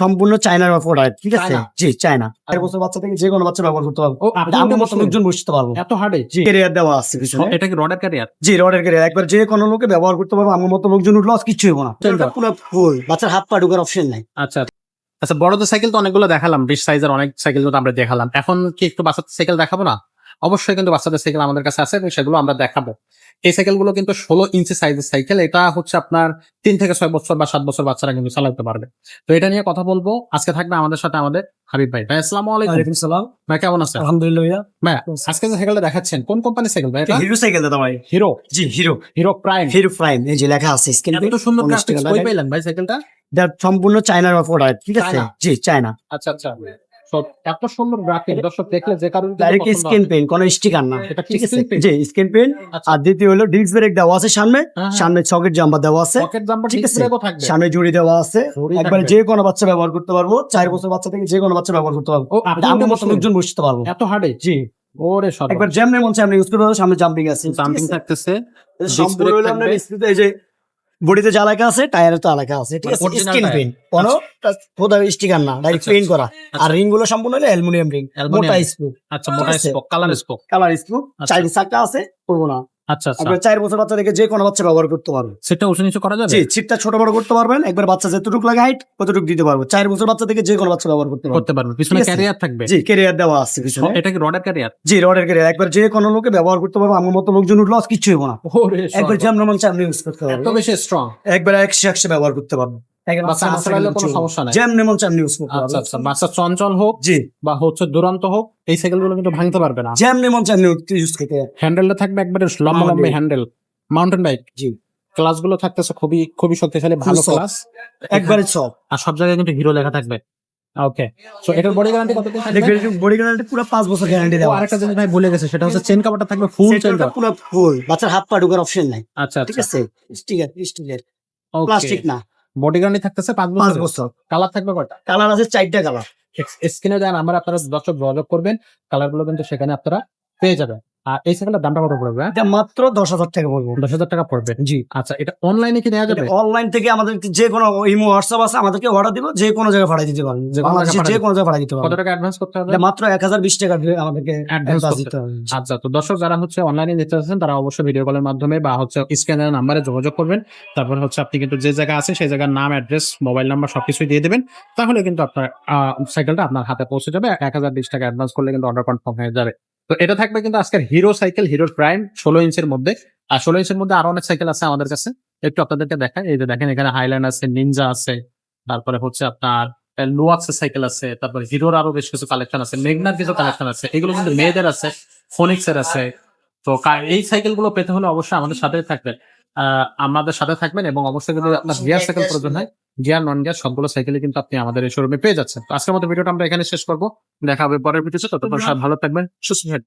সম্পূর্ণ চায়নার প্রোডাক্ট, ঠিক আছে? চায়না? জি, চায়না। 4 বছর বাচ্চা থেকে যে কোনো বাচ্চা ব্যবহার করতে পারবে। ও, আপনি আমার ওটা মতো বসলেন? লোকজন বসতে পারবো। এত হার্ডে? জি, ক্যারিয়ার দেওয়া আছে পিছনে। এটা কি রডের ক্যারিয়ার? জি, রডের ক্যারিয়ার। একবার যে কোনো লোকে ব্যবহার করতে পারবো। আমার মতো লোকজন উঠলো কিছু হবো না। চলবে। এটা পুরো ফুল, বাচ্চার হাত পা ঢোকার অপশন নাই। আচ্ছা আচ্ছা, বড়দের সাইকেল তো অনেকগুলো দেখালাম, বিশ সাইজের অনেক সাইকেল তো আমরা দেখালাম। এখন কি একটু বাচ্চাদের সাইকেল দেখাবো না? অবশ্যই কিন্তু বাচ্চাদের সাইকেল আমাদের কাছে আছে এবং সেগুলো আমরা দেখাবো। এই সাইকেলগুলো কিন্তু 16 ইঞ্চি সাইজের সাইকেল। এটা হচ্ছে আপনার 3 থেকে 6 বছর বা 7 বছর বাচ্চারা কিন্তু চালাতে পারবে। তো এটা নিয়ে কথা বলবো। আজকে থাকবে আমাদের সাথে আমাদের হাবিব ভাই। ভাই আসসালামু আলাইকুম। ওয়ালাইকুম সালাম। ভাই কেমন আছেন? আলহামদুলিল্লাহ ভাইয়া। ভাই আজকে যে সাইকেলটা দেখাচ্ছেন কোন কোম্পানির সাইকেল ভাই? এটা হিরো সাইকেল দাদা ভাই। হিরো। জি, Hero. Hero prime. Hero prime, এই যে লেখা আছে স্ক্রিন এত সুন্দর গ্রাফিক্স কই পাইলেন ভাই সাইকেলটা? সম্পূর্ণ চায়নার প্রোডাক্ট, ঠিক আছে? চায়না? জি, চায়না। আচ্ছা আচ্ছা, সব এত সুন্দর গ্রাফিক্স দর্শক দেখলে যে কারণে ডাইরেক্ট স্ক্রিন পেইন্ট, কোনো স্টিকার না। এটা কি ঠিক আছে? screen paint? জি, স্ক্রিন পেইন্ট। আচ্ছা। আর দ্বিতীয় হলো ডিস্ক ব্রেক দেওয়া আছে সামনে, হ্যাঁ। সামনে সকেট জাম্পার দেওয়া আছে, পকেট জাম্পার ঠিক ডিস্ক আছে? ব্রেকও থাকবে। সামনে জুড়ি দেওয়া আছে। জুড়ি একবারে থাকবে। যে কোনো বাচ্চা ব্যবহার করতে পারবো। 4 বছর বাচ্চা থেকে যে কোনো বাচ্চা ব্যবহার করতে পারবো। ও, আপনি আমার ওটা মতো বসলেন? লোকজন বসতে পারবো। এত হার্ডে? জি, ওরে সর্ব একবার যেমন মন চাই আপনি ইউজ করতে পারবো। সামনে জাম্পিং আছে, জাম্পিং থাকতেছে, এটা সম্পূর্ণ হলো আপনার স্পিডে, এই যে বডিতে যা লেখা আছে, টায়ারে তো লেখা আছে, ঠিক মানে আছে? original screen tyre. পেইন্ট, কোনো স্টিকার না, ডাইরেক্ট আচ্ছা, পেইন্ট করা। আচ্ছা। আর রিং গুলো সম্পূর্ণ হলো অ্যালুমিনিয়াম রিং, Aluminium। মোটা স্ক্রু, আচ্ছা, মোটা ঠিক আছে? Spoke, colour spoke. Colour screw, আচ্ছা। 4 চাকা আছে, করবো না। আচ্ছা আচ্ছা, একবার 4 বছর বাচ্চা থেকে যে কোনো বাচ্চা ব্যবহার করতে পারবে। সেটা উঁচু নিচু করা যাবে? জি, সিটটা ছোট বড় করতে পারবেন। একবার বাচ্চা যতটুকু লাগে হাইট ততটুকু দিতে পারবো। 4 বছর বাচ্চা থেকে যে কোনো বাচ্চা ব্যবহার করতে পারবে। করতে পারবে। পিছনে ঠিক আছে? ক্যারিয়ার থাকবে? জি, ক্যারিয়ার দেওয়া আছে পিছনে। এটা কি রডের ক্যারিয়ার? জি, রডের ক্যারিয়ার। একবার যে কোনো লোকে ব্যবহার করতে পারবো। আমার মতো লোকজন উঠলো কিছু হবো না। ওরে একবার সর্ব, যেমন মন চাই আপনি ইউজ করতে এত পারবেন। বেশি স্ট্রং। একবার 100 ব্যবহার করতে পারবো। বাচ্চা আশ্রয়ের কোনো সমস্যা নাই? যেমন মন চাই আপনি ইউজ করতে আচ্ছা পারবেন। আচ্ছা, বাচ্চা চঞ্চল হোক জি, বা হচ্ছে দুরন্ত হোক, এই সাইকেল গুলো কিন্তু ভাঙতে পারবে না। যেমন মন চাই আপনি ইউজ করতে পারবেন। হ্যান্ডেলটা থাকবে একবারে লম্বা লম্বা Mountain. Handle, mountain bike. জি, ক্লাস গুলো থাকতেছে খুবই খুবই শক্তিশালী, ভালো soft। ক্লাস। একবারে সব। আর সব জায়গায় কিন্তু হিরো লেখা থাকবে। ওকে, সো এটার বডি গ্যারান্টি কতদিন থাকবে? বডি গ্যারান্টি পুরো 5 বছর গ্যারান্টি ও, দেওয়া। আরেকটা জিনিস ভাই ভুলে গেছে, সেটা হচ্ছে চেন কাভারটা থাকবে ফুল চেন সেটটা কাভার। পুরো ফুল, বাচ্চার হাত পা ঢোকার অপশন নাই। আচ্ছা ঠিক আচ্ছা, আছে? স্টিলের, ওকে। প্লাস্টিক না। বডি গ্যারান্টি থাকতেছে 5 5 বছর। বছর। কালার থাকবে কয়টা? কালার আছে 4টা কালার। স্ক্রিনে দেন, আমরা আপনারা দর্শক যোগাযোগ করবেন, কালার গুলো কিন্তু সেখানে আপনারা পেয়ে যাবেন। আর এই সাইকেলের দামটা কত পড়বে? এটা মাত্র 10,000 টাকা পড়বে। 10,000 টাকা পড়বে। জি, আচ্ছা, এটা অনলাইনে কি দেওয়া যাবে? অনলাইন থেকে আমাদের যে কোনো ইমো হোয়াটসঅ্যাপ আছে, আমাদেরকে অর্ডার দিব, যে কোনো জায়গায় পাঠিয়ে দিতে পারবেন। যে কোনো বাংলাদেশে জায়গায় যে কোনো জায়গায় পাঠিয়ে দিতে কত পারবেন। টাকা অ্যাডভান্স করতে হবে? এটা মাত্র 1020 টাকা দিয়ে আমাদেরকে অ্যাডভান্স অ্যাডভান্স করতে দিতে হবে। আচ্ছা, তো দর্শক যারা হচ্ছে অনলাইনে নিতে চাচ্ছেন তারা অবশ্যই ভিডিও কলের মাধ্যমে বা হচ্ছে স্ক্যানের নাম্বারে যোগাযোগ করবেন। তারপর হচ্ছে আপনি কিন্তু যে জায়গা আছে সেই জায়গার নাম, অ্যাড্রেস, মোবাইল নাম্বার সবকিছুই দিয়ে দেবেন। তাহলে কিন্তু আপনার সাইকেলটা আপনার হাতে পৌঁছে যাবে। 1020 টাকা অ্যাডভান্স করলে কিন্তু অর্ডার কনফার্ম হয়ে যাবে। তো এটা থাকবে কিন্তু আজকের হিরো সাইকেল, হিরো প্রাইম 16 ইঞ্চের মধ্যে। আর 16 ইঞ্চের মধ্যে আরো অনেক সাইকেল আছে আমাদের কাছে, একটু আপনাদেরকে দেখাই। এই যে দেখেন, এখানে হাইল্যান্ড আছে, নিনজা আছে, তারপরে হচ্ছে আপনার লুয়াক্সের সাইকেল আছে, তারপরে হিরোর আরো বেশ কিছু কালেকশন আছে, মেগনার কিছু কালেকশন আছে। এগুলো কিন্তু মেয়েদের আছে, ফোনিক্সের আছে। তো এই সাইকেল গুলো পেতে হলে অবশ্যই আমাদের সাথে থাকবেন, আমাদের সাথে থাকবেন। এবং অবশ্যই যদি আপনার গিয়ার সাইকেল প্রয়োজন হয়, গিয়ার নন গিয়ার সবগুলো সাইকেলই কিন্তু আপনি আমাদের এই শোরুমে পেয়ে যাচ্ছেন। তো আজকের মতো ভিডিওটা আমরা এখানে শেষ করবো। দেখা হবে পরের ভিডিওতে। ততক্ষণ সবাই ভালো থাকবেন, সুস্থ থাকবেন।